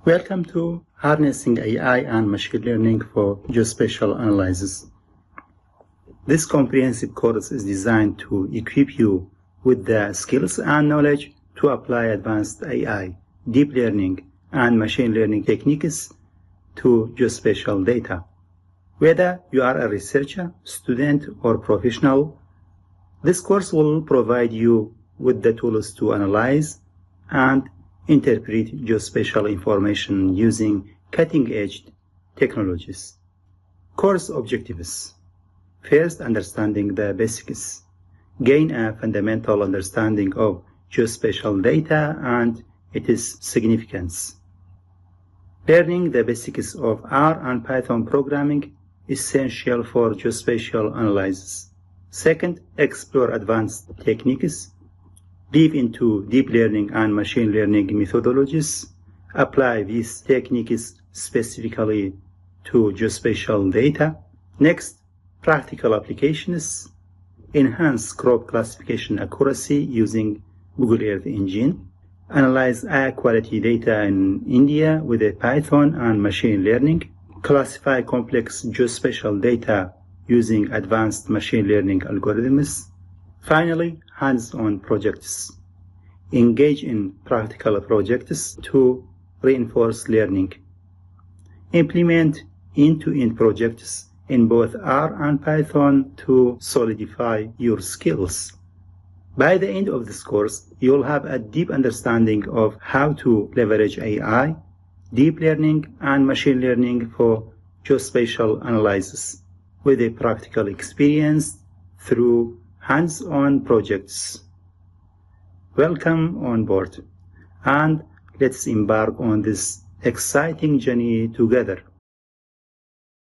Welcome to Harnessing AI and Machine Learning for Geospatial Analysis. This comprehensive course is designed to equip you with the skills and knowledge to apply advanced AI, deep learning, and machine learning techniques to geospatial data. Whether you are a researcher, student, or professional, this course will provide you with the tools to analyze and interpret geospatial information using cutting-edge technologies. Course objectives. First, understanding the basics. Gain a fundamental understanding of geospatial data and its significance. Learning the basics of R and Python programming is essential for geospatial analysis. Second, explore advanced techniques. Dive into deep learning and machine learning methodologies. Apply these techniques specifically to geospatial data. Next, practical applications. Enhance crop classification accuracy using Google Earth Engine. Analyze high-quality data in India with a Python and machine learning. Classify complex geospatial data using advanced machine learning algorithms. Finally, hands-on projects. Engage in practical projects to reinforce learning. Implement end-to-end projects in both R and Python to solidify your skills. By the end of this course, you'll have a deep understanding of how to leverage AI, deep learning, and machine learning for geospatial analysis with a practical experience through hands-on projects. Welcome on board, and let's embark on this exciting journey together.